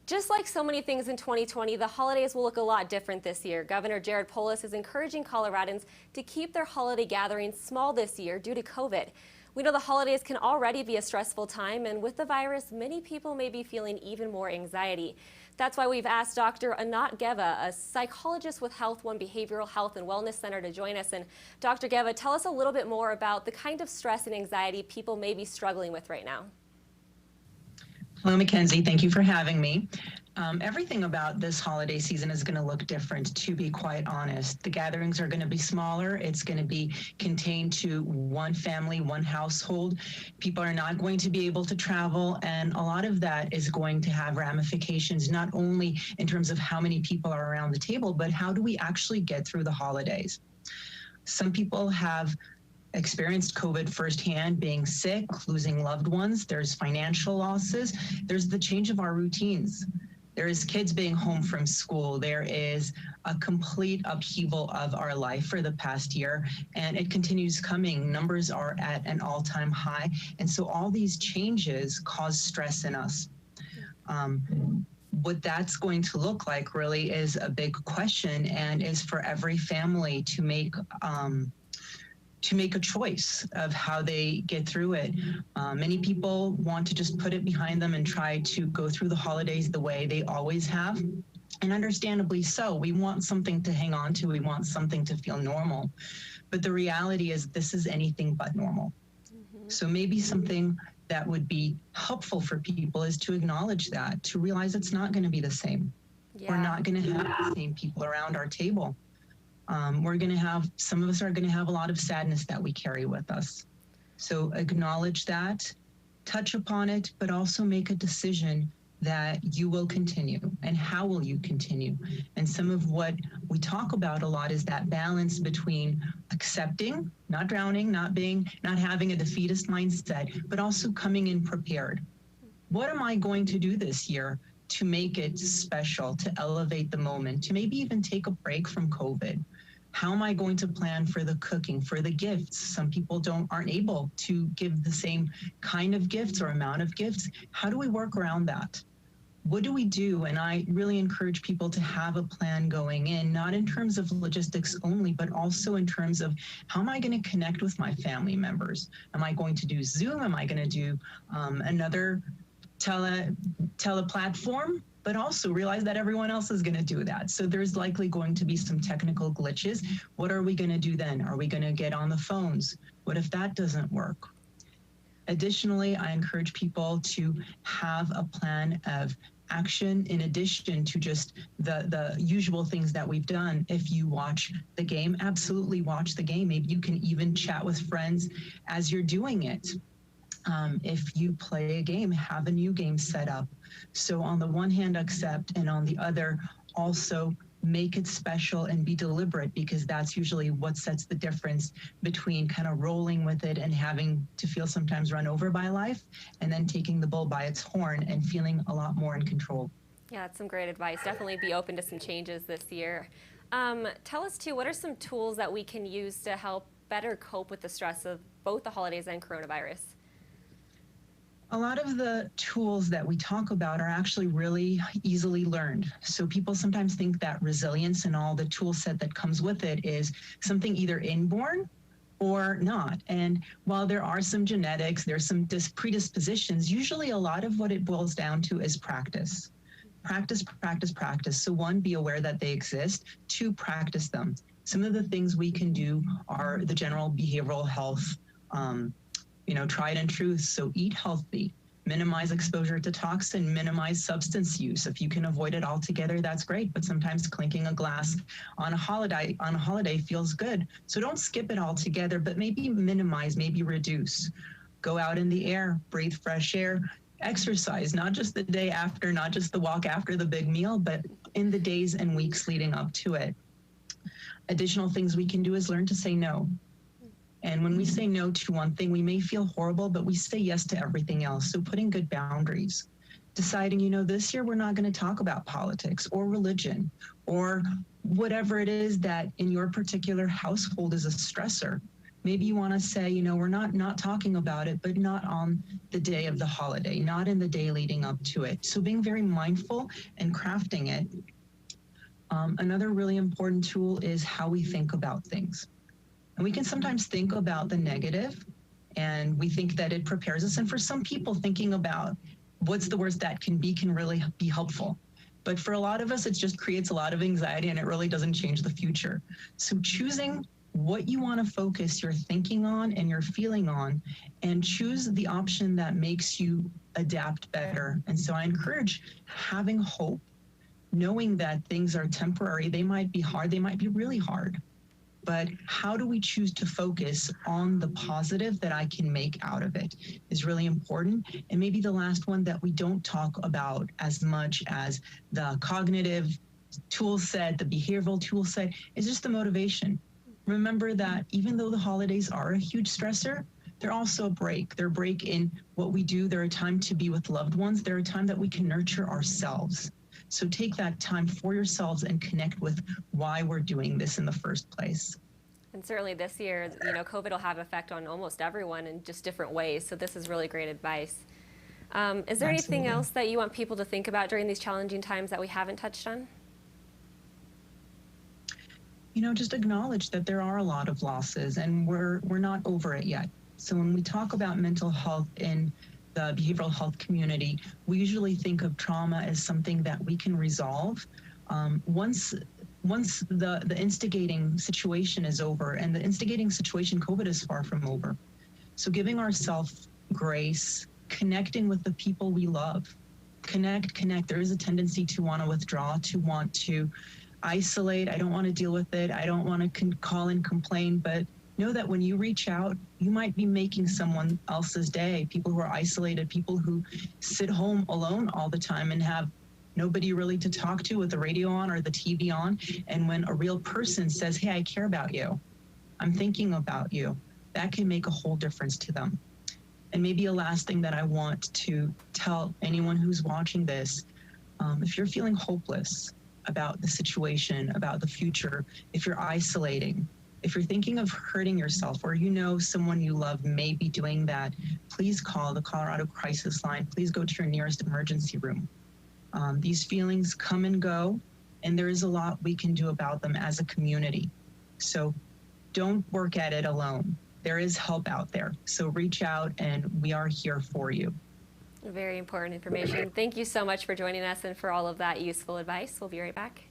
Just like so many things in 2020, the holidays will look a lot different this year. Governor Jared Polis is encouraging Coloradans to keep their holiday gatherings small this year due to COVID. We know the holidays can already be a stressful time, and with the virus, many people may be feeling even more anxiety. That's why we've asked Dr. Anat Geva, a psychologist with HealthONE Behavioral Health and Wellness Center, to join us. And Dr. Geva, tell us a little bit more about the kind of stress and anxiety people may be struggling with right now. Hello, Mackenzie. Thank you for having me. Everything about this holiday season is going to look different, to be quite honest. The gatherings are going to be smaller. It's going to be contained to one family, one household. People are not going to be able to travel, and a lot of that is going to have ramifications, not only in terms of how many people are around the table, but how do we actually get through the holidays? Some people have experienced COVID firsthand, being sick, losing loved ones. There's financial losses. There's the change of our routines. There is kids being home from school. There is a complete upheaval of our life for the past year, and it continues coming. Numbers are at an all-time high, and so all these changes cause stress in us. What that's going to look like really is a big question, and is for every family to make a choice of how they get through it. Many people want to just put it behind them and try to go through the holidays the way they always have. And understandably so. We want something to hang on to. We want something to feel normal. But the reality is this is anything but normal. So maybe something that would be helpful for people is to acknowledge that, to realize it's not going to be the same. Yeah. We're not going to have the same people around our table. We're going to have, some of us are going to have a lot of sadness that we carry with us. So acknowledge that, touch upon it, but also make a decision that you will continue, and how will you continue. And some of what we talk about a lot is that balance between accepting, not drowning, not having a defeatist mindset, but also coming in prepared. What am I going to do this year to make it special, to elevate the moment, to maybe even take a break from COVID? How am I going to plan for the cooking, for the gifts? Some people aren't able to give the same kind of gifts or amount of gifts. How do we work around that? What do we do? And I really encourage people to have a plan going in, not in terms of logistics only, but also in terms of how am I going to connect with my family members? Am I going to do Zoom? Am I going to do another teleplatform? But also realize that everyone else is going to do that. So there's likely going to be some technical glitches. What are we going to do then? Are we going to get on the phones? What if that doesn't work? Additionally, I encourage people to have a plan of action in addition to just the usual things that we've done. If you watch the game, absolutely watch the game. Maybe you can even chat with friends as you're doing it. If you play a game, have a new game set up. So on the one hand, accept, and on the other, also make it special and be deliberate, because that's usually what sets the difference between kind of rolling with it and having to feel sometimes run over by life, and then taking the bull by its horn and feeling a lot more in control. Yeah, that's some great advice. Definitely be open to some changes this year. Tell us too, what are some tools that we can use to help better cope with the stress of both the holidays and coronavirus? A lot of the tools that we talk about are actually really easily learned. So people sometimes think that resilience and all the tool set that comes with it is something either inborn or not. And while there are some genetics, there's some predispositions, usually a lot of what it boils down to is practice. Practice, practice, practice. So one, be aware that they exist. Two, practice them. Some of the things we can do are the general behavioral health, tried and true. So eat healthy, minimize exposure to toxin, minimize substance use. If you can avoid it altogether, that's great. But sometimes clinking a glass on a holiday feels good. So don't skip it altogether, but maybe minimize, maybe reduce. Go out in the air, breathe fresh air, exercise, not just the day after, not just the walk after the big meal, but in the days and weeks leading up to it. Additional things we can do is learn to say no. And when we say no to one thing, we may feel horrible, but we say yes to everything else. So putting good boundaries, deciding, this year we're not going to talk about politics or religion or whatever it is that in your particular household is a stressor. Maybe you want to say, you know, we're not talking about it, but not on the day of the holiday, not in the day leading up to it. So being very mindful and crafting it. Another really important tool is how we think about things. And we can sometimes think about the negative, and we think that it prepares us. And for some people, thinking about what's the worst that can be can really be helpful. But for a lot of us, it just creates a lot of anxiety, and it really doesn't change the future. So choosing what you want to focus your thinking on and your feeling on, and choose the option that makes you adapt better. And so I encourage having hope, knowing that things are temporary. They might be hard, they might be really hard. But how do we choose to focus on the positive that I can make out of it is really important. And maybe the last one that we don't talk about as much as the cognitive tool set, the behavioral tool set, is just the motivation. Remember that even though the holidays are a huge stressor, they're also a break. They're a break in what we do. They're a time to be with loved ones. They're a time that we can nurture ourselves. So take that time for yourselves and connect with why we're doing this in the first place. And certainly this year, you know, COVID will have effect on almost everyone in just different ways. So this is really great advice. Is there anything else that you want people to think about during these challenging times that we haven't touched on? You know, just acknowledge that there are a lot of losses, and we're not over it yet. So when we talk about mental health in the behavioral health community, we usually think of trauma as something that we can resolve once the instigating situation is over. And the instigating situation, COVID, is far from over. So giving ourselves grace, connecting with the people we love, connect. There is a tendency to want to withdraw, to want to isolate. I don't want to deal with it. I don't want to call and complain, but know that when you reach out, you might be making someone else's day. People who are isolated, people who sit home alone all the time and have nobody really to talk to with the radio on or the TV on. And when a real person says, hey, I care about you, I'm thinking about you, that can make a whole difference to them. And maybe a last thing that I want to tell anyone who's watching this, if you're feeling hopeless about the situation, about the future, if you're isolating, if you're thinking of hurting yourself, or you know someone you love may be doing that, please call the Colorado Crisis Line. Please go to your nearest emergency room. These feelings come and go, and there is a lot we can do about them as a community. So don't work at it alone. There is help out there. So reach out, and we are here for you. Very important information. Thank you so much for joining us and for all of that useful advice. We'll be right back.